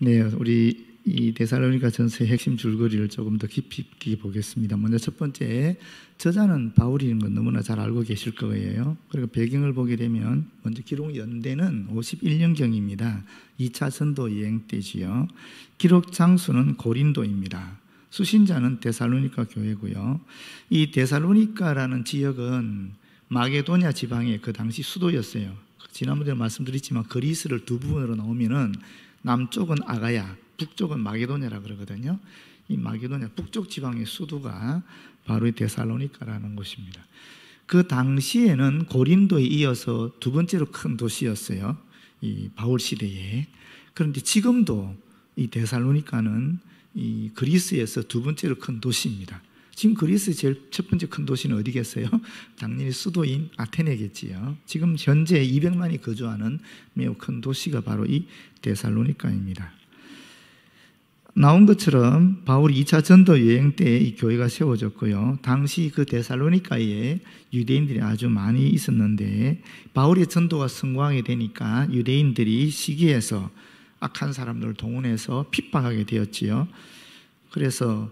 네, 우리 이 데살로니가 전서의 핵심 줄거리를 조금 더 깊이 있게 보겠습니다. 먼저 첫 번째, 저자는 바울인 건 너무나 잘 알고 계실 거예요. 그리고 배경을 보게 되면 먼저 기록 연대는 51년경입니다. 2차 전도 여행 때지요. 기록 장소는 고린도입니다. 수신자는 데살로니가 교회고요. 이 데살로니가라는 지역은 마게도냐 지방의 그 당시 수도였어요. 지난번에 말씀드렸지만 그리스를 두 부분으로 나오면은 남쪽은 아가야, 북쪽은 마게도냐라 그러거든요. 이 마게도냐 북쪽 지방의 수도가 바로 이 데살로니가라는 곳입니다. 그 당시에는 고린도에 이어서 두 번째로 큰 도시였어요. 이 바울 시대에. 그런데 지금도 이 데살로니가는 이 그리스에서 두 번째로 큰 도시입니다. 지금 그리스의 제일 첫 번째 큰 도시는 어디겠어요? 당연히 수도인 아테네겠지요. 지금 현재 200만이 거주하는 매우 큰 도시가 바로 이 데살로니가입니다. 나온 것처럼 바울이 2차 전도 여행 때 이 교회가 세워졌고요. 당시 그 데살로니가에 유대인들이 아주 많이 있었는데 바울의 전도가 성공하게 되니까 유대인들이 시기에서 악한 사람들을 동원해서 핍박하게 되었지요. 그래서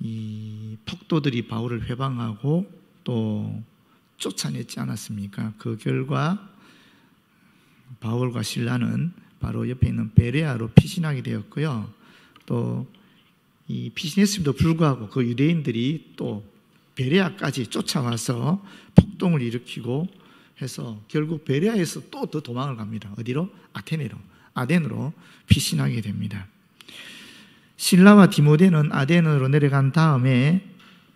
이 폭도들이 바울을 회방하고 또 쫓아냈지 않았습니까? 그 결과 바울과 실라는 바로 옆에 있는 베레아로 피신하게 되었고요. 또 이 피신했음에도 불구하고 그 유대인들이 또 베레아까지 쫓아와서 폭동을 일으키고 해서 결국 베레아에서 또 더 도망을 갑니다. 어디로? 아덴으로 피신하게 됩니다. 실라와 디모데는 아덴으로 내려간 다음에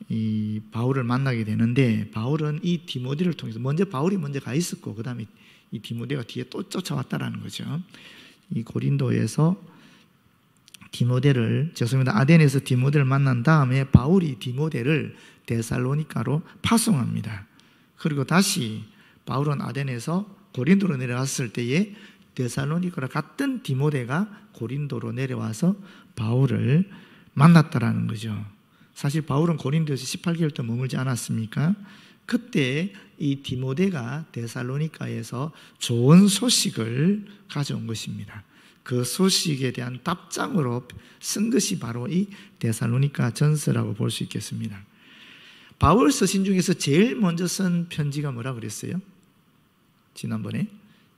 이 바울을 만나게 되는데 바울은 이 디모데를 통해서 바울이 먼저 가 있었고 그 다음에 이 디모데가 뒤에 또 쫓아왔다라는 거죠. 이 고린도에서 아덴에서 디모데를 만난 다음에 바울이 디모데를 데살로니가로 파송합니다. 그리고 다시 바울은 아덴에서 고린도로 내려왔을 때에 데살로니가로 갔던 디모데가 고린도로 내려와서 바울을 만났다라는 거죠. 사실 바울은 고린도에서 18개월 동안 머물지 않았습니까? 그때 이 디모데가 데살로니가에서 좋은 소식을 가져온 것입니다. 그 소식에 대한 답장으로 쓴 것이 바로 이 데살로니가 전서라고 볼 수 있겠습니다. 바울 서신 중에서 제일 먼저 쓴 편지가 뭐라 그랬어요? 지난번에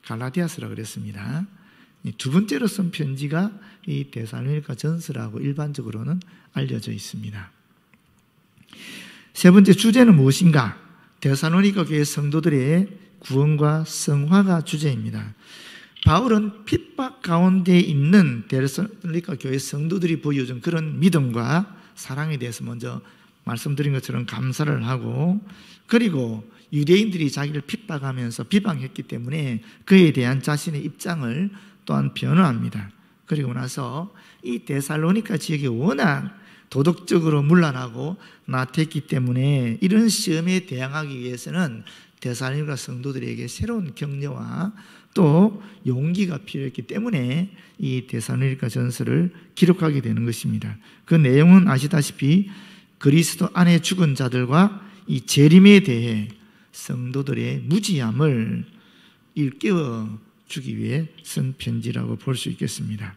갈라디아서라 그랬습니다. 두 번째로 쓴 편지가 이 데살로니가 전서라고 일반적으로는 알려져 있습니다. 세 번째 주제는 무엇인가? 데살로니가 교회 성도들의 구원과 성화가 주제입니다. 바울은 핍박 가운데 있는 데살로니가 교회 성도들이 보여준 그런 믿음과 사랑에 대해서 먼저 말씀드린 것처럼 감사를 하고, 그리고 유대인들이 자기를 핍박하면서 비방했기 때문에 그에 대한 자신의 입장을 또한 변호합니다. 그리고 나서 이 데살로니가 지역이 워낙 도덕적으로 문란하고 나태했기 때문에 이런 시험에 대항하기 위해서는 데살로니가 성도들에게 새로운 격려와 또 용기가 필요했기 때문에 이 데살로니가 전서를 기록하게 되는 것입니다. 그 내용은 아시다시피 그리스도 안에 죽은 자들과 이 재림에 대해 성도들의 무지함을 일깨워 주기 위해 쓴 편지라고 볼 수 있겠습니다.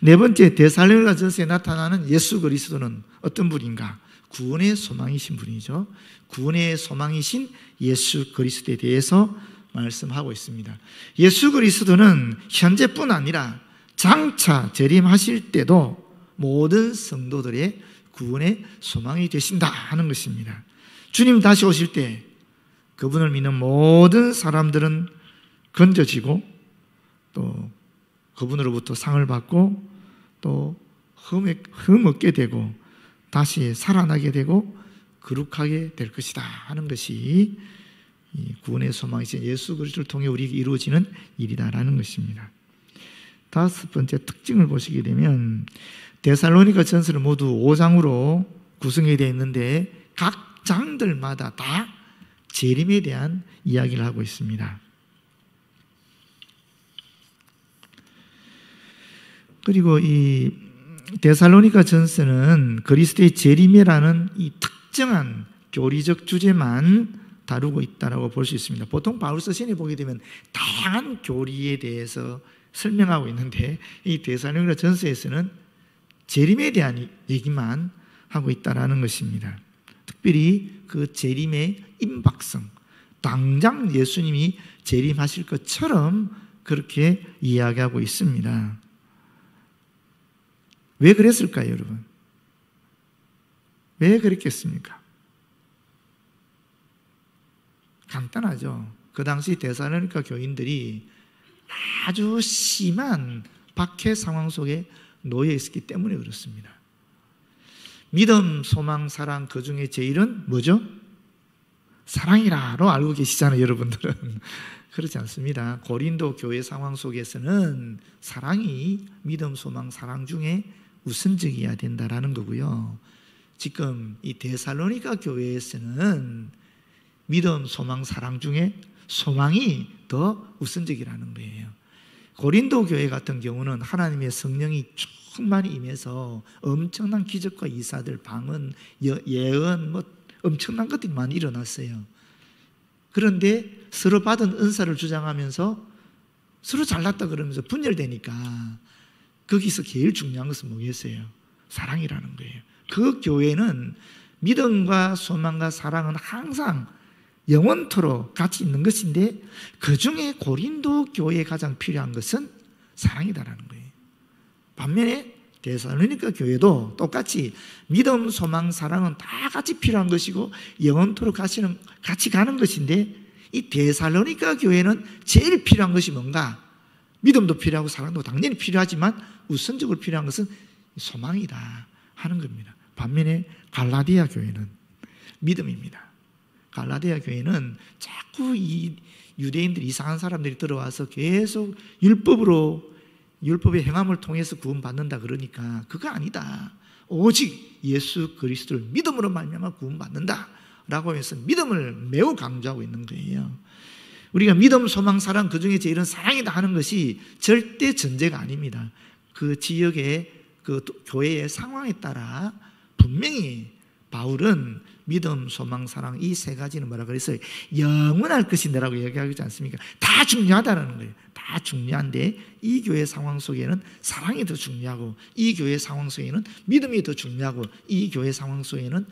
네 번째, 데살로니가 전서에 나타나는 예수 그리스도는 어떤 분인가? 구원의 소망이신 분이죠. 구원의 소망이신 예수 그리스도에 대해서 말씀하고 있습니다. 예수 그리스도는 현재뿐 아니라 장차 재림하실 때도 모든 성도들의 구원의 소망이 되신다 하는 것입니다. 주님 다시 오실 때 그분을 믿는 모든 사람들은 건져지고 또 그분으로부터 상을 받고 또 흠없게 되고 다시 살아나게 되고 거룩하게 될 것이다 하는 것이 이 구원의 소망이신 예수 그리스도를 통해 우리에게 이루어지는 일이다라는 것입니다. 다섯 번째 특징을 보시게 되면 데살로니가 전서를 모두 5장으로 구성이 되어 있는데 각 장들마다 다 재림에 대한 이야기를 하고 있습니다. 그리고 이 데살로니가 전서는 그리스도의 재림이라는 이 특정한 교리적 주제만 다루고 있다고 볼 수 있습니다. 보통 바울 서신에 보게 되면 다양한 교리에 대해서 설명하고 있는데 이 데살로니가 전서에서는 재림에 대한 얘기만 하고 있다는 것입니다. 특별히 그 재림의 임박성, 당장 예수님이 재림하실 것처럼 그렇게 이야기하고 있습니다. 왜 그랬을까요, 여러분? 왜 그랬겠습니까? 간단하죠. 그 당시 데살로니가 교인들이 아주 심한 박해 상황 속에 놓여 있었기 때문에 그렇습니다. 믿음, 소망, 사랑 그 중에 제일은 뭐죠? 사랑이라로 알고 계시잖아요, 여러분들은. 그렇지 않습니다. 고린도 교회 상황 속에서는 사랑이 믿음, 소망, 사랑 중에 우선적이어야 된다라는 거고요. 지금 이 데살로니가 교회에서는 믿음, 소망, 사랑 중에 소망이 더 우선적이라는 거예요. 고린도 교회 같은 경우는 하나님의 성령이 충만히 임해서 엄청난 기적과 이사들, 방언, 예언, 엄청난 것들이 많이 일어났어요. 그런데 서로 받은 은사를 주장하면서 서로 잘났다 그러면서 분열되니까 거기서 제일 중요한 것은 뭐겠어요? 사랑이라는 거예요. 그 교회는 믿음과 소망과 사랑은 항상 영원토록 같이 있는 것인데 그 중에 고린도 교회에 가장 필요한 것은 사랑이다라는 거예요. 반면에 데살로니가 교회도 똑같이 믿음, 소망, 사랑은 다 같이 필요한 것이고 영원토록 같이 가는 것인데 이 데살로니가 교회는 제일 필요한 것이 뭔가? 믿음도 필요하고 사랑도 당연히 필요하지만 우선적으로 필요한 것은 소망이다 하는 겁니다. 반면에 갈라디아 교회는 믿음입니다. 갈라디아 교회는 자꾸 이 유대인들, 이상한 사람들이 들어와서 계속 율법의 행함을 통해서 구원받는다 그러니까 그거 아니다. 오직 예수 그리스도를 믿음으로 말미암아 구원받는다 라고 해서 믿음을 매우 강조하고 있는 거예요. 우리가 믿음, 소망, 사랑 그 중에 제일은 사랑이다 하는 것이 절대 전제가 아닙니다. 그 지역의 그 교회의 상황에 따라 분명히 바울은 믿음, 소망, 사랑 이 세 가지는 뭐라 그랬어요? 영원할 것인데라고 얘기하지 않습니까? 다 중요하다는 거예요. 다 중요한데 이 교회 상황 속에는 사랑이 더 중요하고 이 교회 상황 속에는 믿음이 더 중요하고 이 교회 상황 속에는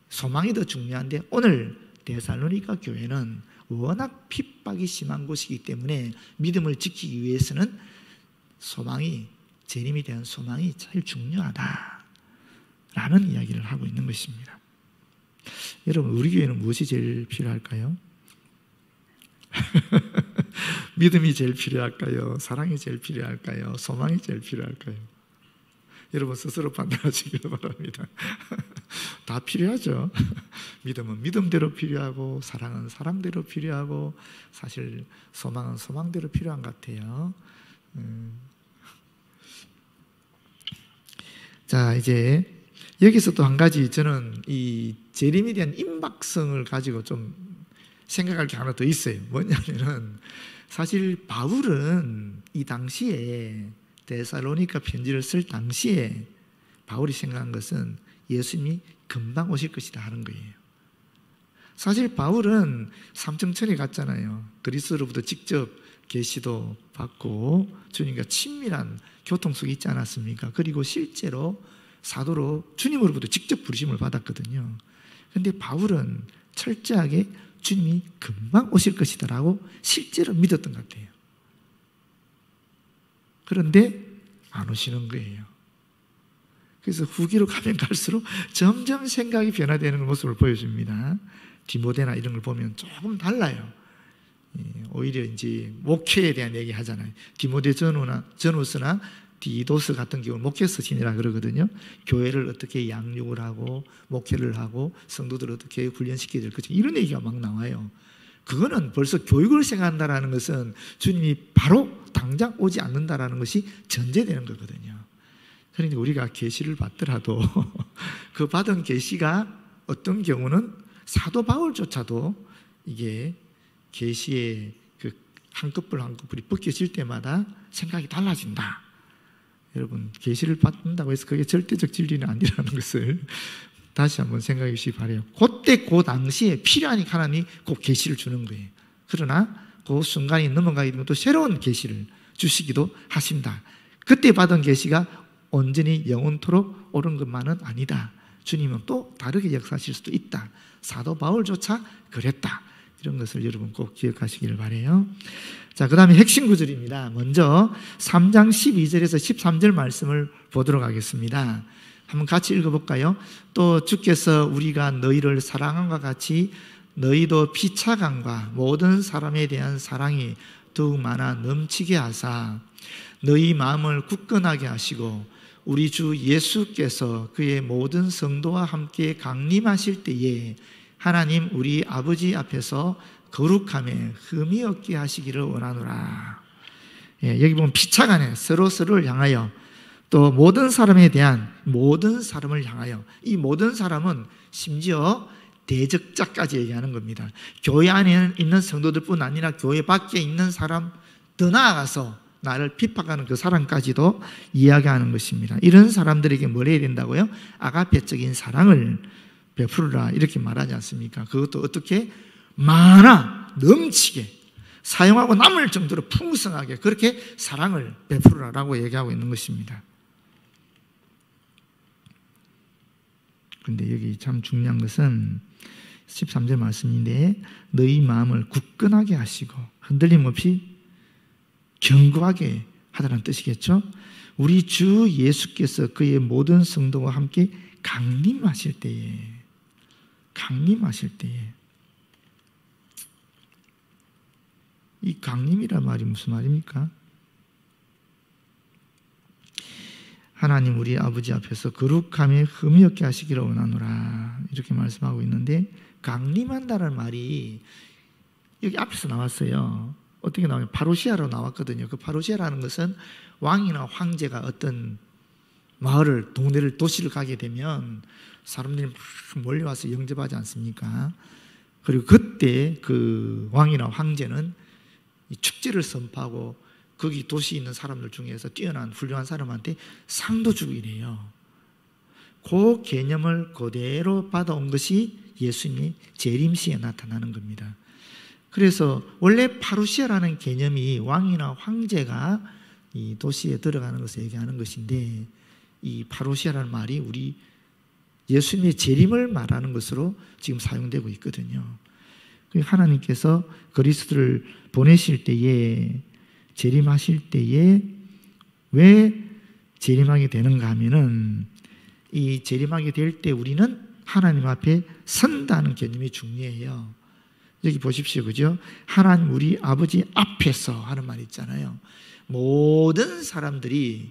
소망이 더 중요한데 오늘 데살로니가 교회는 워낙 핍박이 심한 곳이기 때문에 믿음을 지키기 위해서는 재림에 대한 소망이 제일 중요하다라는 이야기를 하고 있는 것입니다. 여러분, 우리 교회는 무엇이 제일 필요할까요? 믿음이 제일 필요할까요? 사랑이 제일 필요할까요? 소망이 제일 필요할까요? 여러분 스스로 판단하시길 바랍니다. 다 필요하죠. 믿음은 믿음대로 필요하고 사랑은 사랑대로 필요하고 사실 소망은 소망대로 필요한 것 같아요. 자, 이제 여기서 또 한 가지 저는 이 재림에 대한 임박성을 가지고 좀 생각할 게 하나 더 있어요. 뭐냐면은 사실 바울은 이 당시에 데살로니가 편지를 쓸 당시에 바울이 생각한 것은 예수님이 금방 오실 것이다 하는 거예요. 사실 바울은 삼층천에 갔잖아요. 그리스도로부터 직접 계시도 받고 주님과 친밀한 교통 속에 있지 않았습니까? 그리고 실제로 사도로 주님으로부터 직접 부르심을 받았거든요. 그런데 바울은 철저하게 주님이 금방 오실 것이다라고 실제로 믿었던 것 같아요. 그런데 안 오시는 거예요. 그래서 후기로 가면 갈수록 점점 생각이 변화되는 모습을 보여줍니다. 디모데나 이런 걸 보면 조금 달라요. 오히려 이제 목회에 대한 얘기 하잖아요. 디모데 전후서나 디도서 같은 경우는 목회 서신이라 그러거든요. 교회를 어떻게 양육을 하고 목회를 하고 성도들을 어떻게 훈련시켜야 될 것인가 이런 얘기가 막 나와요. 그거는 벌써 교육을 생각한다는 것은 주님이 바로 당장 오지 않는다는 것이 전제되는 거거든요. 그러니까 우리가 계시를 받더라도 그 받은 계시가 어떤 경우는 사도 바울조차도 이게 계시의 그 한꺼풀 한꺼풀이 벗겨질 때마다 생각이 달라진다. 여러분, 계시를 받는다고 해서 그게 절대적 진리는 아니라는 것을 다시 한번 생각해 주시기 바라요. 그때 그 당시에 필요하니까 하나님이 꼭 계시를 주는 거예요. 그러나 그 순간이 넘어가게 되면 또 새로운 계시를 주시기도 하신다. 그때 받은 계시가 온전히 영원토록 옳은 것만은 아니다. 주님은 또 다르게 역사하실 수도 있다. 사도 바울조차 그랬다. 이런 것을 여러분 꼭 기억하시기를 바라요. 자, 그 다음에 핵심 구절입니다. 먼저 3장 12절에서 13절 말씀을 보도록 하겠습니다. 한번 같이 읽어볼까요? 또 주께서 우리가 너희를 사랑함과 같이 너희도 피차감과 모든 사람에 대한 사랑이 더욱 많아 넘치게 하사 너희 마음을 굳건하게 하시고 우리 주 예수께서 그의 모든 성도와 함께 강림하실 때에 하나님 우리 아버지 앞에서 거룩함에 흠이 없게 하시기를 원하노라. 여기 보면 피차간에 서로를 향하여 또 모든 사람에 대한 모든 사람을 향하여, 이 모든 사람은 심지어 대적자까지 얘기하는 겁니다. 교회 안에 있는 성도들뿐 아니라 교회 밖에 있는 사람, 더 나아가서 나를 핍박하는 그 사람까지도 이야기하는 것입니다. 이런 사람들에게 뭘 해야 된다고요? 아가페적인 사랑을 베풀으라 이렇게 말하지 않습니까? 그것도 어떻게? 많아 넘치게 사용하고 남을 정도로 풍성하게 그렇게 사랑을 베풀으라라고 얘기하고 있는 것입니다. 그런데 여기 참 중요한 것은 13절 말씀인데 너희 마음을 굳건하게 하시고 흔들림 없이 견고하게 하다는 뜻이겠죠. 우리 주 예수께서 그의 모든 성도와 함께 강림하실 때에 이 강림이란 말이 무슨 말입니까? 하나님 우리 아버지 앞에서 거룩함에 흠이 없게 하시기를 원하노라 이렇게 말씀하고 있는데 강림한다는 말이 여기 앞에서 나왔어요. 어떻게 나와요? 파루시아로 나왔거든요. 그 파루시아라는 것은 왕이나 황제가 어떤 마을을, 동네를, 도시를 가게 되면 사람들이 막 몰려와서 영접하지 않습니까? 그리고 그때 그 왕이나 황제는 이 축제를 선포하고 거기 도시에 있는 사람들 중에서 뛰어난 훌륭한 사람한테 상도 주고 이래요. 그 개념을 그대로 받아온 것이 예수님의 재림시에 나타나는 겁니다. 그래서 원래 파루시아라는 개념이 왕이나 황제가 이 도시에 들어가는 것을 얘기하는 것인데 이 파루시아라는 말이 우리 예수님의 재림을 말하는 것으로 지금 사용되고 있거든요. 하나님께서 그리스도를 보내실 때에 재림하실 때에 왜 재림하게 되는가 하면은 이 재림하게 될 때 우리는 하나님 앞에 선다는 개념이 중요해요. 여기 보십시오. 그죠? 하나님 우리 아버지 앞에서 하는 말이 있잖아요. 모든 사람들이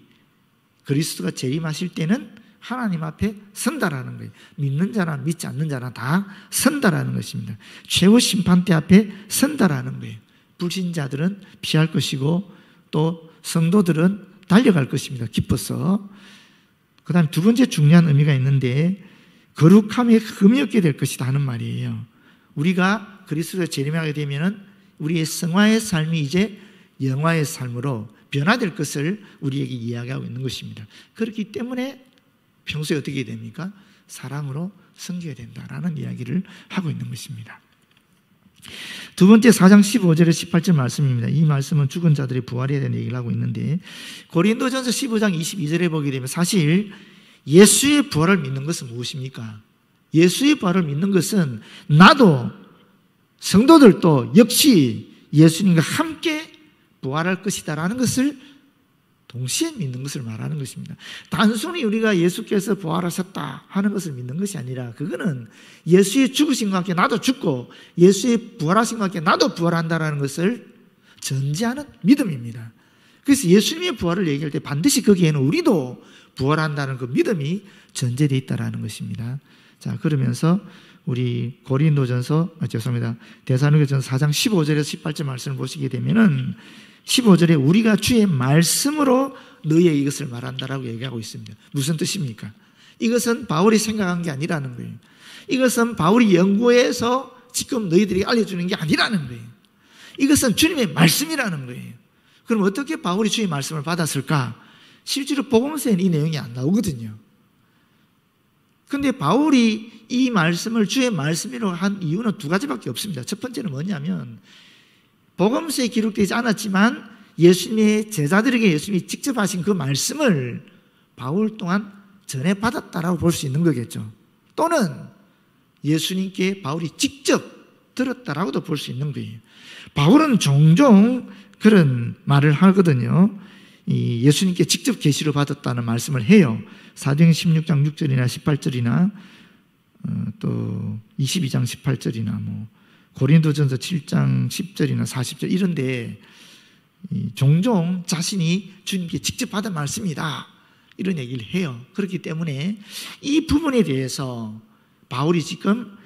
그리스도가 재림하실 때는 하나님 앞에 선다라는 거예요. 믿는 자나 믿지 않는 자나 다 선다라는 것입니다. 최후 심판대 앞에 선다라는 거예요. 불신자들은 피할 것이고 또 성도들은 달려갈 것입니다. 기뻐서. 그 다음에 두 번째 중요한 의미가 있는데 거룩함에 흠이 없게 될 것이다 하는 말이에요. 우리가 그리스도에 재림하게 되면은 우리의 성화의 삶이 이제 영화의 삶으로 변화될 것을 우리에게 이야기하고 있는 것입니다. 그렇기 때문에 평소에 어떻게 됩니까? 사랑으로 섬겨야 된다라는 이야기를 하고 있는 것입니다. 두 번째 4장 15절에 18절 말씀입니다. 이 말씀은 죽은 자들이 부활해야 되는 얘기를 하고 있는데 고린도전서 15장 22절에 보게 되면 사실 예수의 부활을 믿는 것은 무엇입니까? 예수의 부활을 믿는 것은 나도 성도들도 역시 예수님과 함께 부활할 것이다라는 것을 동시에 믿는 것을 말하는 것입니다. 단순히 우리가 예수께서 부활하셨다 하는 것을 믿는 것이 아니라 그거는 예수의 죽으심과 함께 나도 죽고 예수의 부활하심과 함께 나도 부활한다라는 것을 전제하는 믿음입니다. 그래서 예수님의 부활을 얘기할 때 반드시 거기에는 우리도 부활한다는 그 믿음이 전제되어 있다는 것입니다. 자, 그러면서 우리 데살로니가전서 4장 15절에서 18절 말씀을 보시게 되면은 15절에 우리가 주의 말씀으로 너희의 이것을 말한다라고 얘기하고 있습니다. 무슨 뜻입니까? 이것은 바울이 생각한 게 아니라는 거예요. 이것은 바울이 연구해서 지금 너희들에게 알려주는 게 아니라는 거예요. 이것은 주님의 말씀이라는 거예요. 그럼 어떻게 바울이 주의 말씀을 받았을까? 실제로 복음서에는 이 내용이 안 나오거든요. 그런데 바울이 이 말씀을 주의 말씀이라고 한 이유는 두 가지밖에 없습니다. 첫 번째는 뭐냐면 복음서에 기록되지 않았지만 예수님의 제자들에게 예수님이 직접 하신 그 말씀을 바울 또한 전해받았다라고 볼 수 있는 거겠죠. 또는 예수님께 바울이 직접 들었다라고도 볼 수 있는 거예요. 바울은 종종 그런 말을 하거든요. 예수님께 직접 계시를 받았다는 말씀을 해요. 사도행전 16장 6절이나 18절이나 또 22장 18절이나 고린도전서 7장 10절이나 40절 이런데 종종 자신이 주님께 직접 받은 말씀이다 이런 얘기를 해요. 그렇기 때문에 이 부분에 대해서 바울이 지금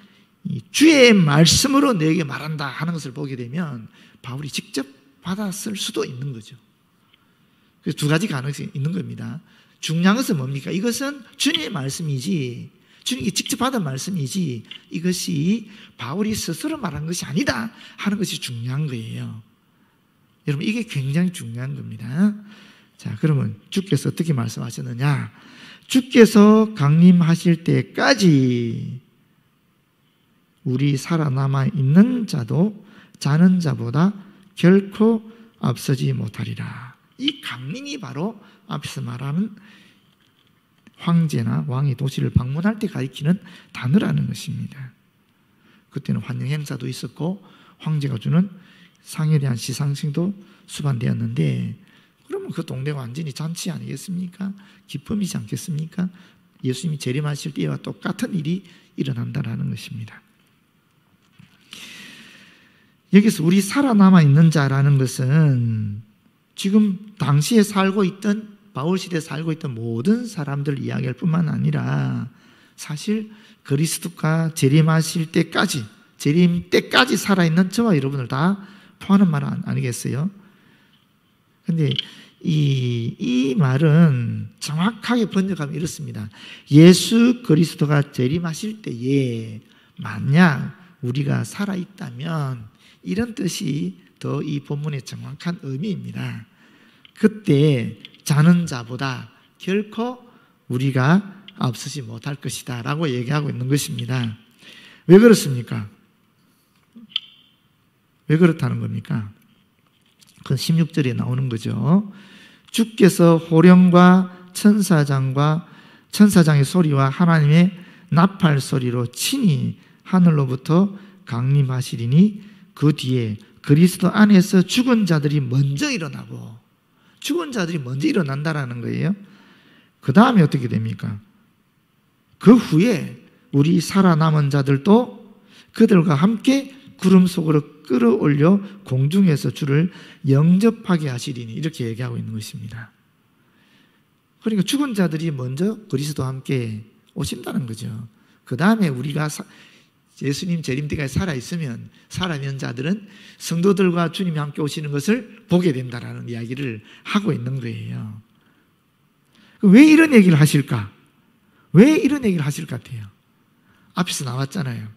주의 말씀으로 너에게 말한다 하는 것을 보게 되면 바울이 직접 받았을 수도 있는 거죠. 그래서 두 가지 가능성이 있는 겁니다. 중요한 것은 뭡니까? 이것은 주님의 말씀이지, 주님께 직접 받은 말씀이지, 이것이 바울이 스스로 말한 것이 아니다 하는 것이 중요한 거예요. 여러분, 이게 굉장히 중요한 겁니다. 자, 그러면 주께서 어떻게 말씀하셨느냐? 주께서 강림하실 때까지 우리 살아남아 있는 자도 자는 자보다 결코 앞서지 못하리라. 이 강림이 바로 앞에서 말하는 황제나 왕이 도시를 방문할 때 가리키는 단어라는 것입니다. 그때는 환영 행사도 있었고 황제가 주는 상에 대한 시상식도 수반되었는데, 그러면 그 동네가 완전히 잔치 아니겠습니까? 기쁨이지 않겠습니까? 예수님이 재림하실 때와 똑같은 일이 일어난다는 것입니다. 여기서 우리 살아남아 있는 자라는 것은 지금 당시에 살고 있던, 바울 시대에 살고 있던 모든 사람들 이야기할 뿐만 아니라 사실 그리스도가 재림하실 때까지, 재림 때까지 살아있는 저와 여러분을 다 포함하는 말 아니겠어요? 근데 이 말은 정확하게 번역하면 이렇습니다. 예수 그리스도가 재림하실 때에 만약 우리가 살아있다면, 이런 뜻이 더 이 본문의 정확한 의미입니다. 그때 자는 자보다 결코 우리가 앞서지 못할 것이다 라고 얘기하고 있는 것입니다. 왜 그렇습니까? 왜 그렇다는 겁니까? 그 16절에 나오는 거죠. 주께서 호령과 천사장의 소리와 하나님의 나팔 소리로 친히 하늘로부터 강림하시리니 그 뒤에 그리스도 안에서 죽은 자들이 먼저 일어나고, 죽은 자들이 먼저 일어난다라는 거예요. 그 다음에 어떻게 됩니까? 그 후에 우리 살아남은 자들도 그들과 함께 구름 속으로 끌어올려 공중에서 주를 영접하게 하시리니, 이렇게 얘기하고 있는 것입니다. 그러니까 죽은 자들이 먼저 그리스도와 함께 오신다는 거죠. 그 다음에 우리가 예수님 재림 때까지 살아있으면, 살아있는 자들은 성도들과 주님이 함께 오시는 것을 보게 된다라는 이야기를 하고 있는 거예요. 왜 이런 얘기를 하실까? 왜 이런 얘기를 하실 것 같아요? 앞에서 나왔잖아요.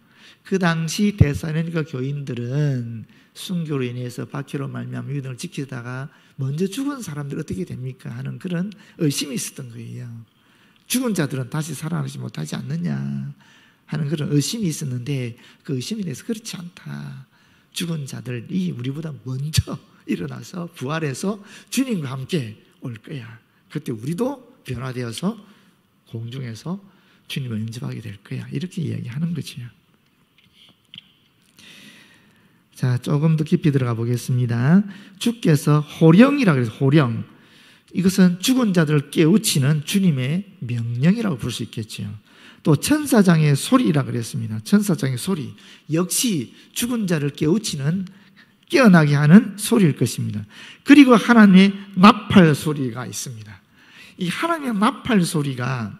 그 당시 데살로니가 교인들은 순교로 인해서 박해로 말미암아 유대인을 지키다가 먼저 죽은 사람들 어떻게 됩니까? 하는 그런 의심이 있었던 거예요. 죽은 자들은 다시 살아나지 못하지 않느냐 하는 그런 의심이 있었는데, 그 의심에 대해서 그렇지 않다. 죽은 자들이 우리보다 먼저 일어나서 부활해서 주님과 함께 올 거야. 그때 우리도 변화되어서 공중에서 주님을 영접하게 될 거야. 이렇게 이야기하는 거죠. 자, 조금 더 깊이 들어가 보겠습니다. 주께서 호령이라고 해서, 호령, 이것은 죽은 자들을 깨우치는 주님의 명령이라고 볼 수 있겠죠. 또 천사장의 소리라고 그랬습니다. 천사장의 소리, 역시 죽은 자를 깨우치는, 깨어나게 하는 소리일 것입니다. 그리고 하나님의 나팔 소리가 있습니다. 이 하나님의 나팔 소리가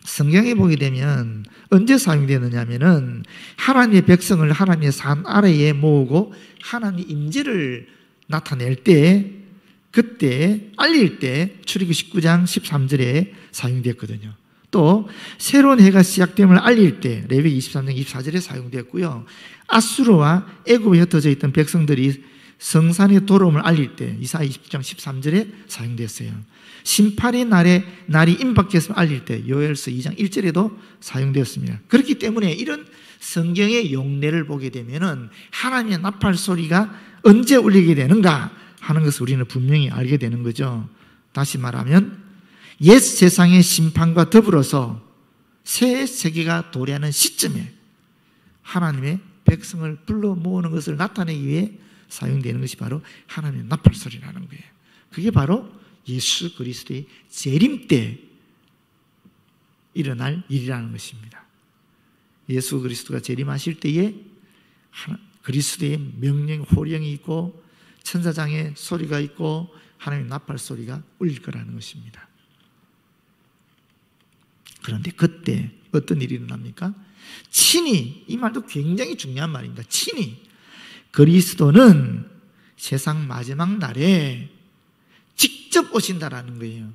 성경에 보게 되면 언제 사용되느냐 하면은, 하나님의 백성을 하나님의 산 아래에 모으고 하나님의 임재를 나타낼 때, 그때 알릴 때 출애굽기 19장 13절에 사용됐거든요. 또 새로운 해가 시작됨을 알릴 때 레위기 23장 24절에 사용되었고요. 아수르와 애굽에 흩어져 있던 백성들이 성산의 도름을 알릴 때 이사야 20장 13절에 사용됐어요. 심판의 날이 임박했음을 알릴 때 요엘서 2장 1절에도 사용되었습니다. 그렇기 때문에 이런 성경의 용례를 보게 되면은 하나님의 나팔 소리가 언제 울리게 되는가 하는 것을 우리는 분명히 알게 되는 거죠. 다시 말하면 옛 세상의 심판과 더불어서 새 세계가 도래하는 시점에 하나님의 백성을 불러 모으는 것을 나타내기 위해 사용되는 것이 바로 하나님의 나팔 소리라는 거예요. 그게 바로 예수 그리스도의 재림 때 일어날 일이라는 것입니다. 예수 그리스도가 재림하실 때에 그리스도의 명령, 호령이 있고 천사장의 소리가 있고 하나님의 나팔 소리가 울릴 거라는 것입니다. 그런데 그때 어떤 일이 일어납니까? 친히, 이 말도 굉장히 중요한 말입니다. 친히 그리스도는 세상 마지막 날에 직접 오신다라는 거예요.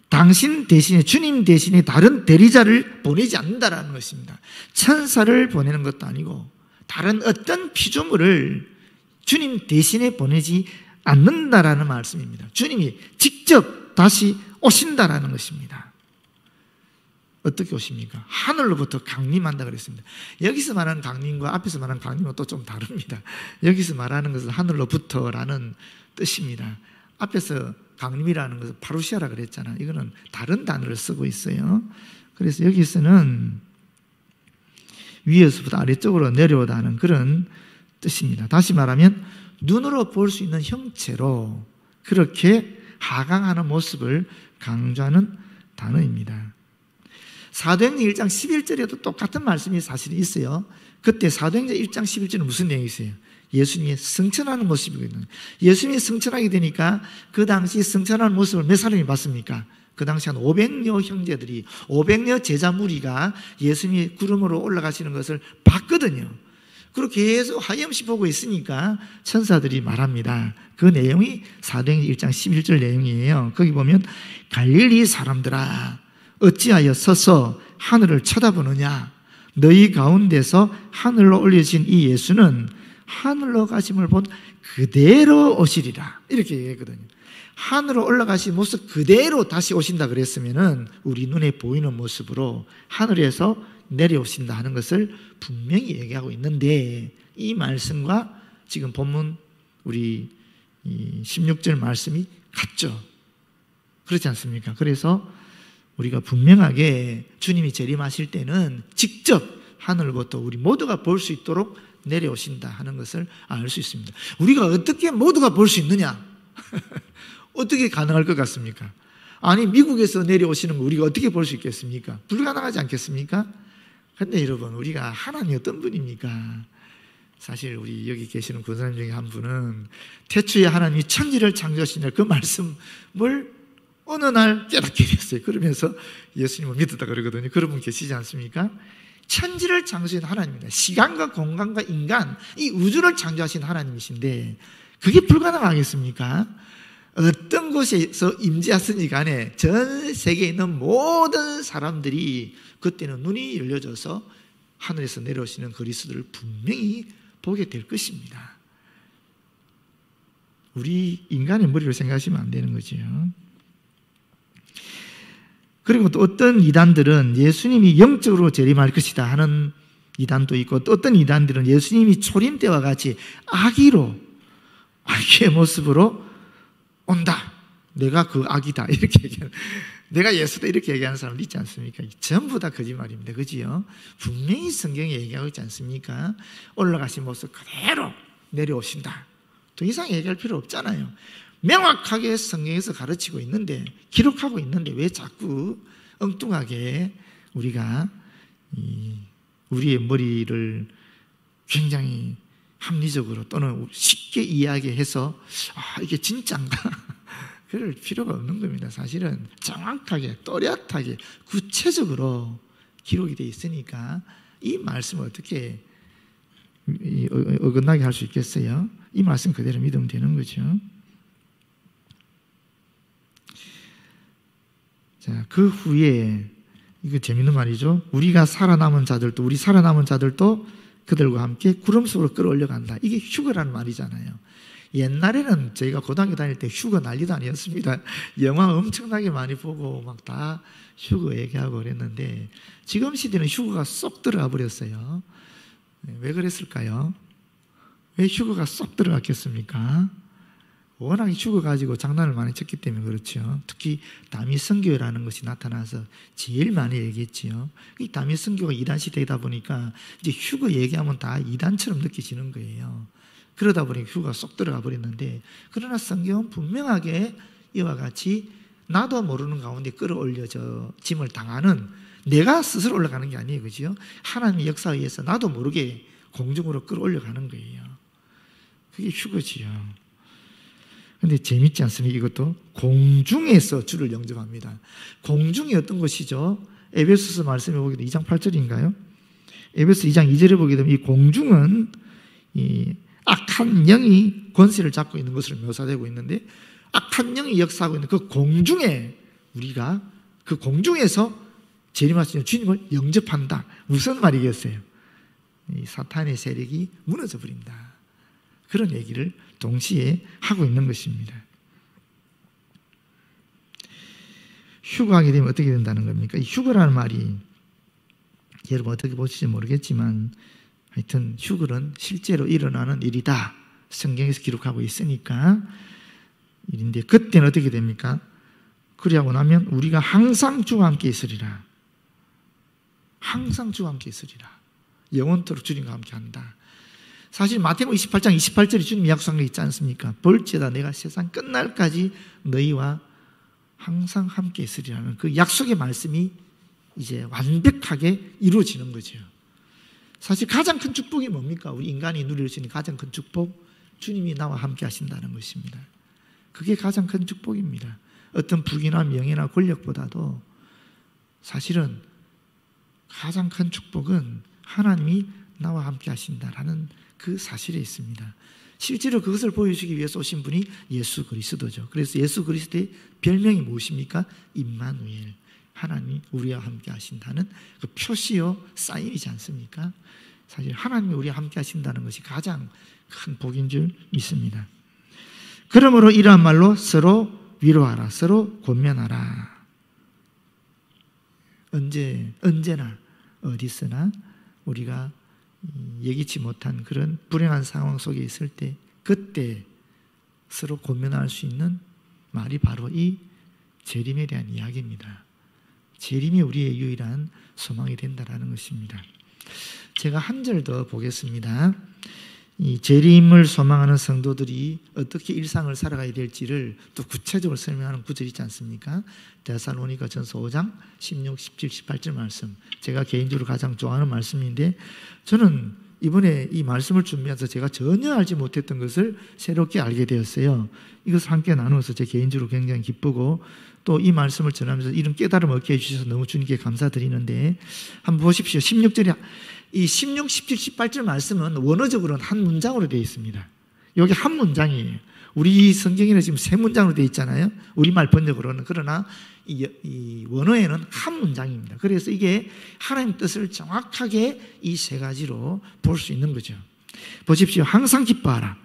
당신 대신에, 주님 대신에 다른 대리자를 보내지 않는다라는 것입니다. 천사를 보내는 것도 아니고 다른 어떤 피조물을 주님 대신에 보내지 않는다라는 말씀입니다. 주님이 직접 다시 오신다라는 것입니다. 어떻게 오십니까? 하늘로부터 강림한다 그랬습니다. 여기서 말하는 강림과 앞에서 말하는 강림은 또 좀 다릅니다. 여기서 말하는 것은 하늘로부터라는 뜻입니다. 앞에서 강림이라는 것은 파루시아라 그랬잖아요. 이거는 다른 단어를 쓰고 있어요. 그래서 여기서는 위에서부터 아래쪽으로 내려오다는 그런 뜻입니다. 다시 말하면 눈으로 볼 수 있는 형체로 그렇게 하강하는 모습을 강조하는 단어입니다. 사도행전 1장 11절에도 똑같은 말씀이 사실 있어요. 그때 사도행전 1장 11절은 무슨 내용이 있어요? 예수님이 승천하는 모습이거든요. 예수님이 승천하게 되니까 그 당시 승천하는 모습을 몇 사람이 봤습니까? 그 당시 한 500여 형제들이, 500여 제자 무리가 예수님이 구름으로 올라가시는 것을 봤거든요. 그리고 계속 하염없이 보고 있으니까 천사들이 말합니다. 그 내용이 사도행전 1장 11절 내용이에요. 거기 보면 갈릴리 사람들아 어찌하여 서서 하늘을 쳐다보느냐? 너희 가운데서 하늘로 올려진 이 예수는 하늘로 가심을 본 그대로 오시리라. 이렇게 얘기했거든요. 하늘로 올라가신 모습 그대로 다시 오신다 그랬으면은 우리 눈에 보이는 모습으로 하늘에서 내려오신다 하는 것을 분명히 얘기하고 있는데 이 말씀과 지금 본문 우리 16절 말씀이 같죠. 그렇지 않습니까? 그래서 우리가 분명하게 주님이 재림하실 때는 직접 하늘부터 우리 모두가 볼 수 있도록 내려오신다 하는 것을 알 수 있습니다. 우리가 어떻게 모두가 볼 수 있느냐? 어떻게 가능할 것 같습니까? 아니 미국에서 내려오시는 거 우리가 어떻게 볼 수 있겠습니까? 불가능하지 않겠습니까? 그런데 여러분 우리가 하나님이 어떤 분입니까? 사실 우리 여기 계시는 권사님 중에 한 분은 태초에 하나님이 천지를 창조하시냐 그 말씀을 어느 날 깨닫게 됐어요. 그러면서 예수님을 믿었다 그러거든요. 그런 분 계시지 않습니까? 천지를 창조하신 하나님입니다. 시간과 공간과 인간, 이 우주를 창조하신 하나님이신데 그게 불가능하겠습니까? 어떤 곳에서 임재하시니 간에 전 세계에 있는 모든 사람들이 그때는 눈이 열려져서 하늘에서 내려오시는 그리스도를 분명히 보게 될 것입니다. 우리 인간의 머리로 생각하시면 안 되는 거죠. 그리고 또 어떤 이단들은 예수님이 영적으로 재림할 것이다 하는 이단도 있고 또 어떤 이단들은 예수님이 초림 때와 같이 아기의 모습으로 온다. 내가 그 아기다. 이렇게 얘기하는, 내가 예수다. 이렇게 얘기하는 사람도 있지 않습니까? 전부 다 거짓말입니다. 그지요? 분명히 성경에 얘기하고 있지 않습니까? 올라가신 모습 그대로 내려오신다. 더 이상 얘기할 필요 없잖아요. 명확하게 성경에서 가르치고 있는데, 기록하고 있는데 왜 자꾸 엉뚱하게 우리가 우리의 머리를 굉장히 합리적으로 또는 쉽게 이야기해서 이게 진짜인가? 그럴 필요가 없는 겁니다. 사실은 정확하게 또렷하게 구체적으로 기록이 되어 있으니까 이 말씀을 어떻게 어긋나게 할 수 있겠어요? 이 말씀 그대로 믿으면 되는 거죠. 자, 그 후에 이거 재밌는 말이죠. 우리 살아남은 자들도 그들과 함께 구름 속으로 끌어올려 간다. 이게 휴거라는 말이잖아요. 옛날에는 저희가 고등학교 다닐 때 휴거 난리도 아니었습니다. 영화 엄청나게 많이 보고 막 다 휴거 얘기하고 그랬는데 지금 시대는 휴거가 쏙 들어가 버렸어요. 왜 그랬을까요? 왜 휴거가 쏙 들어갔겠습니까? 워낙 휴거 가지고 장난을 많이 쳤기 때문에 그렇죠. 특히 다미성교라는 것이 나타나서 제일 많이 얘기했지요. 이 다미성교가 이단 시대이다 보니까 이제 휴거 얘기하면 다 이단처럼 느껴지는 거예요. 그러다 보니 휴거가 쏙 들어가 버렸는데, 그러나 성경은 분명하게 이와 같이 나도 모르는 가운데 끌어올려져 짐을 당하는, 내가 스스로 올라가는 게 아니에요. 그죠? 하나님의 역사에 의해서 나도 모르게 공중으로 끌어올려가는 거예요. 그게 휴거지요. 근데 재밌지 않습니까? 이것도 공중에서 주를 영접합니다. 공중이 어떤 것이죠? 에베소서 말씀해 보게 되면 2장 8절인가요? 에베소 2장 2절에 보게 되면 이 공중은 이 악한 영이 권세를 잡고 있는 것으로 묘사되고 있는데, 악한 영이 역사하고 있는 그 공중에 우리가 그 공중에서 재림하시는 주님을 영접한다. 무슨 말이겠어요? 이 사탄의 세력이 무너져 버린다. 그런 얘기를 동시에 하고 있는 것입니다. 휴거하게 되면 어떻게 된다는 겁니까? 이 휴거라는 말이 여러분 어떻게 보실지 모르겠지만 하여튼 휴거는 실제로 일어나는 일이다. 성경에서 기록하고 있으니까 일인데, 그때는 어떻게 됩니까? 그리하고 나면 우리가 항상 주와 함께 있으리라. 항상 주와 함께 있으리라. 영원토록 주님과 함께 한다. 사실 마태복음 28장 28절에 주님이 약속한 게 있지 않습니까? 볼지어다 내가 세상 끝날까지 너희와 항상 함께 있으리라는 그 약속의 말씀이 이제 완벽하게 이루어지는 거죠. 사실 가장 큰 축복이 뭡니까? 우리 인간이 누릴 수 있는 가장 큰 축복, 주님이 나와 함께 하신다는 것입니다. 그게 가장 큰 축복입니다. 어떤 부귀나 명예나 권력보다도 사실은 가장 큰 축복은 하나님이 나와 함께 하신다라는 그 사실에 있습니다. 실제로 그것을 보여주기 위해서 오신 분이 예수 그리스도죠. 그래서 예수 그리스도의 별명이 무엇입니까? 임마누엘, 하나님이 우리와 함께 하신다는 그 표시요 사인이지 않습니까? 사실 하나님이 우리와 함께 하신다는 것이 가장 큰 복인 줄 믿습니다. 그러므로 이러한 말로 서로 위로하라, 서로 권면하라. 언제나 어디서나 우리가 예기치 못한 그런 불행한 상황 속에 있을 때, 그때 서로 권면할 수 있는 말이 바로 이 재림에 대한 이야기입니다. 재림이 우리의 유일한 소망이 된다라는 것입니다. 제가 한 절 더 보겠습니다. 이 재림을 소망하는 성도들이 어떻게 일상을 살아가야 될지를 또 구체적으로 설명하는 구절이 있지 않습니까? 데살로니가전서 5장 16, 17, 18절 말씀, 제가 개인적으로 가장 좋아하는 말씀인데, 저는 이번에 이 말씀을 준비하면서 제가 전혀 알지 못했던 것을 새롭게 알게 되었어요. 이것을 함께 나누어서 제 개인적으로 굉장히 기쁘고, 또 이 말씀을 전하면서 이런 깨달음을 얻게 해주셔서 너무 주님께 감사드리는데, 한번 보십시오. 16절에 이 16, 17, 18절 말씀은 원어적으로는 한 문장으로 되어 있습니다. 여기 한 문장이에요. 우리 성경에는 지금 세 문장으로 되어 있잖아요. 우리말 번역으로는. 그러나 이 원어에는 한 문장입니다. 그래서 이게 하나님 뜻을 정확하게 이 세 가지로 볼 수 있는 거죠. 보십시오. 항상 기뻐하라.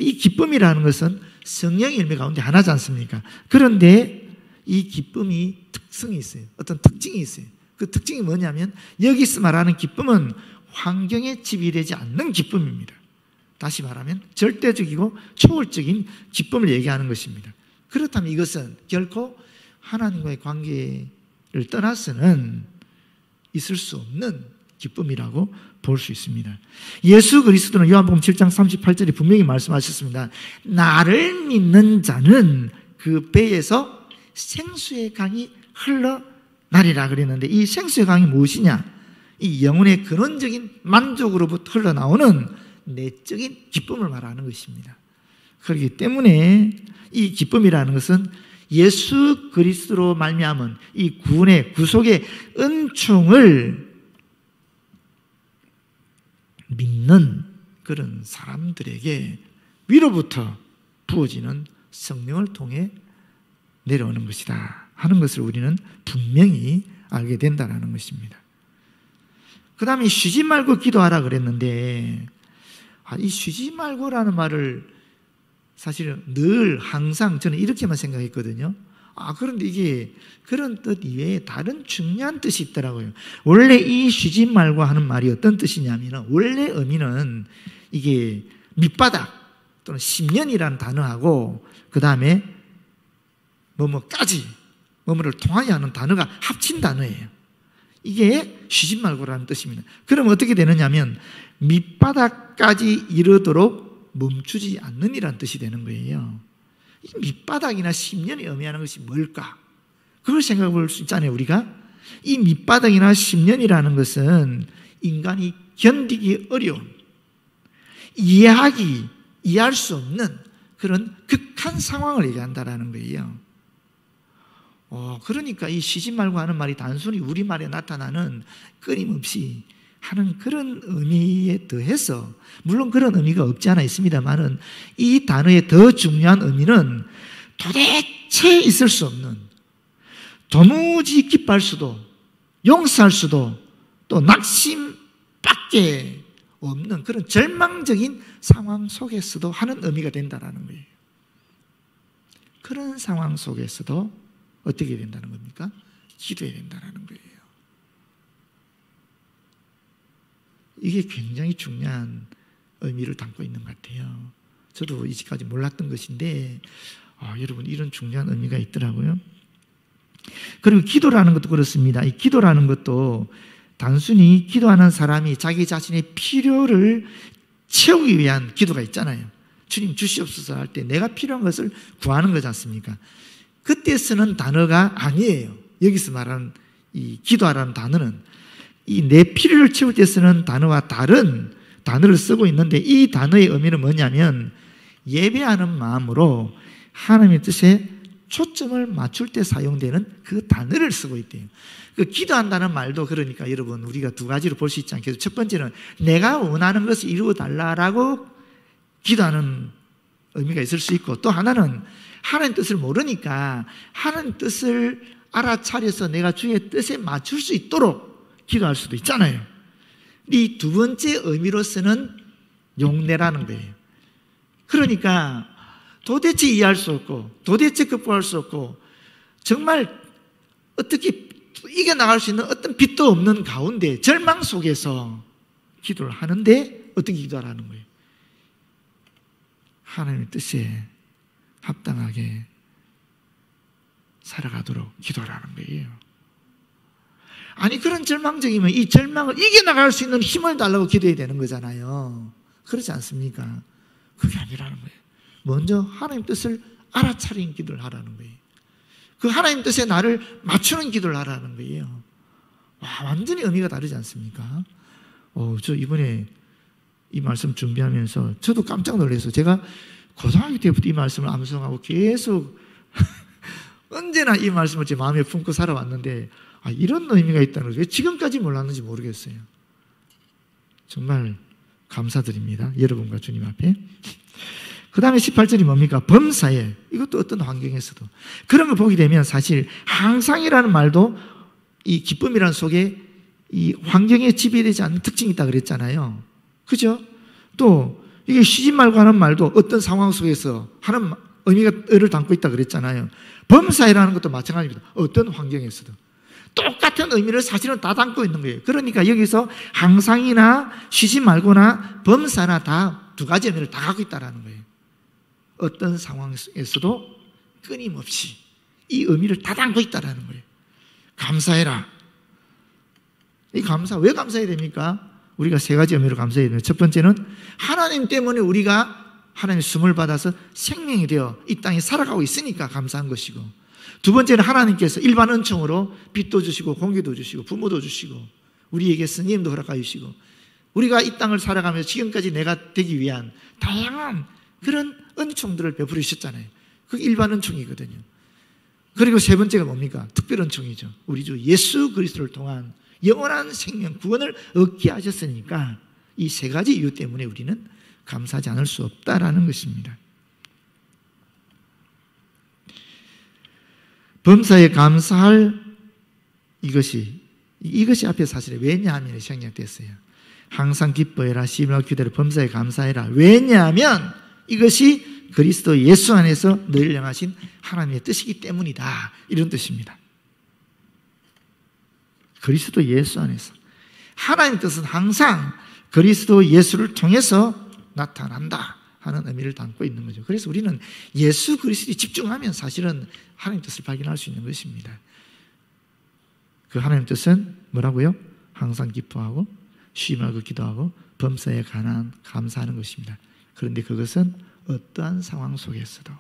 이 기쁨이라는 것은 성령의 열매 가운데 하나지 않습니까? 그런데 이 기쁨이 특성이 있어요. 어떤 특징이 있어요. 그 특징이 뭐냐면, 여기서 말하는 기쁨은 환경에 지배되지 않는 기쁨입니다. 다시 말하면 절대적이고 초월적인 기쁨을 얘기하는 것입니다. 그렇다면 이것은 결코 하나님과의 관계를 떠나서는 있을 수 없는 기쁨이라고 볼 수 있습니다. 예수 그리스도는 요한복음 7장 38절에 분명히 말씀하셨습니다. 나를 믿는 자는 그 배에서 생수의 강이 흘러나리라 그랬는데, 이 생수의 강이 무엇이냐? 이 영혼의 근원적인 만족으로부터 흘러나오는 내적인 기쁨을 말하는 것입니다. 그렇기 때문에 이 기쁨이라는 것은 예수 그리스도로 말미암은 이 구원의 구속의 은총을 믿는 그런 사람들에게 위로부터 부어지는 성령을 통해 내려오는 것이다 하는 것을 우리는 분명히 알게 된다는 것입니다. 그 다음에 쉬지 말고 기도하라 그랬는데, 이 쉬지 말고라는 말을 사실은 늘 항상 저는 이렇게만 생각했거든요. 그런데 이게 그런 뜻 이외에 다른 중요한 뜻이 있더라고요. 원래 이 쉬지 말고 하는 말이 어떤 뜻이냐면, 원래 의미는 이게 밑바닥 또는 10년이라는 단어하고 그 다음에 뭐뭐까지 뭐뭐를 통하여 하는 단어가 합친 단어예요. 이게 쉬지 말고라는 뜻입니다. 그럼 어떻게 되느냐면 밑바닥까지 이르도록 멈추지 않는이라는 뜻이 되는 거예요. 이 밑바닥이나 10년이 의미하는 것이 뭘까? 그걸 생각해 볼 수 있잖아요. 우리가 이 밑바닥이나 10년이라는 것은 인간이 견디기 어려운, 이해할 수 없는 그런 극한 상황을 얘기한다라는 거예요. 그러니까 이 쉬지 말고 하는 말이 단순히 우리말에 나타나는 끊임없이 하는 그런 의미에 더해서, 물론 그런 의미가 없지 않아 있습니다만은 이 단어의 더 중요한 의미는 도대체 있을 수 없는, 도무지 기뻐할 수도 용서할 수도 또 낙심밖에 없는 그런 절망적인 상황 속에서도 하는 의미가 된다는 거예요. 그런 상황 속에서도 어떻게 된다는 겁니까? 기도해야 된다는 거예요. 이게 굉장히 중요한 의미를 담고 있는 것 같아요. 저도 이제까지 몰랐던 것인데 여러분, 이런 중요한 의미가 있더라고요. 그리고 기도라는 것도 그렇습니다. 이 기도라는 것도 단순히 기도하는 사람이 자기 자신의 필요를 채우기 위한 기도가 있잖아요. 주님 주시옵소서 할 때 내가 필요한 것을 구하는 거지 않습니까? 그때 쓰는 단어가 아니에요. 여기서 말하는 이 기도하라는 단어는 이 내 필요를 채울 때 쓰는 단어와 다른 단어를 쓰고 있는데, 이 단어의 의미는 뭐냐면 예배하는 마음으로 하나님의 뜻에 초점을 맞출 때 사용되는 그 단어를 쓰고 있대요. 그 기도한다는 말도 그러니까 여러분, 우리가 두 가지로 볼 수 있지 않겠어요? 첫 번째는 내가 원하는 것을 이루어 달라라고 기도하는 의미가 있을 수 있고, 또 하나는 하나님 뜻을 모르니까 하나님 뜻을 알아차려서 내가 주의 뜻에 맞출 수 있도록 기도할 수도 있잖아요. 이 두 번째 의미로서는 용례라는 거예요. 그러니까 도대체 이해할 수 없고 도대체 극복할 수 없고 정말 어떻게 이겨나갈 수 있는 어떤 빛도 없는 가운데 절망 속에서 기도를 하는데 어떻게 기도하라는 거예요? 하나님의 뜻에 합당하게 살아가도록 기도하라는 거예요. 아니, 그런 절망적이면 이 절망을 이겨나갈 수 있는 힘을 달라고 기도해야 되는 거잖아요. 그렇지 않습니까? 그게 아니라는 거예요. 먼저 하나님 뜻을 알아차리는 기도를 하라는 거예요. 그 하나님 뜻에 나를 맞추는 기도를 하라는 거예요. 완전히 의미가 다르지 않습니까? 저 이번에 이 말씀 준비하면서 저도 깜짝 놀랐어요. 제가 고등학교 때부터 이 말씀을 암송하고 계속 언제나 이 말씀을 제 마음에 품고 살아왔는데 이런 의미가 있다는 걸 왜 지금까지 몰랐는지 모르겠어요. 정말 감사드립니다. 여러분과 주님 앞에. 그 다음에 18절이 뭡니까? 범사에. 이것도 어떤 환경에서도. 그런 걸 보게 되면 사실 항상이라는 말도 이 기쁨이라는 속에 이 환경에 지배되지 않는 특징이 있다 그랬잖아요. 그죠? 또 이게 쉬지 말고 하는 말도 어떤 상황 속에서 하는 의미를 담고 있다 그랬잖아요. 범사에라는 것도 마찬가지입니다. 어떤 환경에서도. 똑같은 의미를 사실은 다 담고 있는 거예요. 그러니까 여기서 항상이나 쉬지 말거나 범사나 다 두 가지 의미를 다 갖고 있다는 거예요. 어떤 상황에서도 끊임없이 이 의미를 다 담고 있다는 거예요. 감사해라. 이 감사, 왜 감사해야 됩니까? 우리가 세 가지 의미로 감사해야 됩니다. 첫 번째는 하나님 때문에 우리가 하나님의 숨을 받아서 생명이 되어 이 땅에 살아가고 있으니까 감사한 것이고, 두 번째는 하나님께서 일반 은총으로 빛도 주시고 공기도 주시고 부모도 주시고 우리에게 스님도 허락하여 주시고 우리가 이 땅을 살아가면서 지금까지 내가 되기 위한 다양한 그런 은총들을 베풀어 주셨잖아요. 그게 일반 은총이거든요. 그리고 세 번째가 뭡니까? 특별 은총이죠. 우리 주 예수 그리스도를 통한 영원한 생명 구원을 얻게 하셨으니까 이 세 가지 이유 때문에 우리는 감사하지 않을 수 없다라는 것입니다. 범사에 감사할 이것이 앞에 사실은 왜냐하면 생략됐어요. 항상 기뻐해라, 시임하고 기도해라, 범사에 감사해라. 왜냐하면 이것이 그리스도 예수 안에서 너희를 향하신 하나님의 뜻이기 때문이다. 이런 뜻입니다. 그리스도 예수 안에서. 하나님의 뜻은 항상 그리스도 예수를 통해서 나타난다 하는 의미를 담고 있는 거죠. 그래서 우리는 예수 그리스도에 집중하면 사실은 하나님의 뜻을 발견할 수 있는 것입니다. 그 하나님의 뜻은 뭐라고요? 항상 기뻐하고 쉼하고 기도하고 범사에 관한 감사하는 것입니다. 그런데 그것은 어떠한 상황 속에서도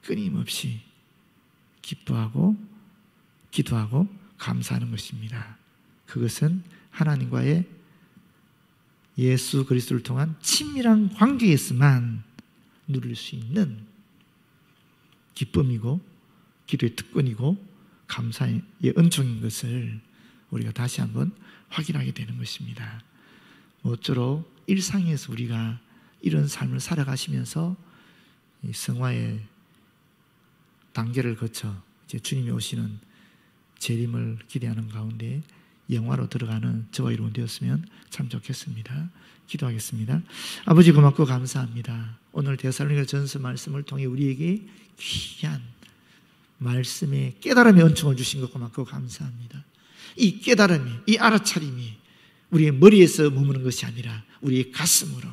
끊임없이 기뻐하고 기도하고 감사하는 것입니다. 그것은 하나님과의 예수 그리스도를 통한 친밀한 관계에서만 누릴 수 있는 기쁨이고 기도의 특권이고 감사의 은총인 것을 우리가 다시 한번 확인하게 되는 것입니다. 모쪼록 일상에서 우리가 이런 삶을 살아가시면서 이 성화의 단계를 거쳐 이제 주님이 오시는 재림을 기대하는 가운데 영화로 들어가는 저와 여러분 되었으면 참 좋겠습니다. 기도하겠습니다. 아버지 고맙고 감사합니다. 오늘 데살로니가 전서 말씀을 통해 우리에게 귀한 말씀의 깨달음의 은총을 주신 것 고맙고 감사합니다. 이 깨달음이, 이 알아차림이 우리의 머리에서 머무는 것이 아니라 우리의 가슴으로,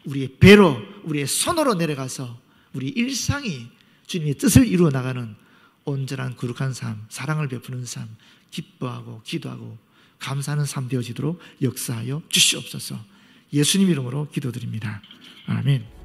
우리의 배로, 우리의 손으로 내려가서 우리 일상이 주님의 뜻을 이루어 나가는 온전한 거룩한 삶, 사랑을 베푸는 삶, 기뻐하고 기도하고 감사하는 삶 되어지도록 역사하여 주시옵소서. 예수님 이름으로 기도드립니다. 아멘.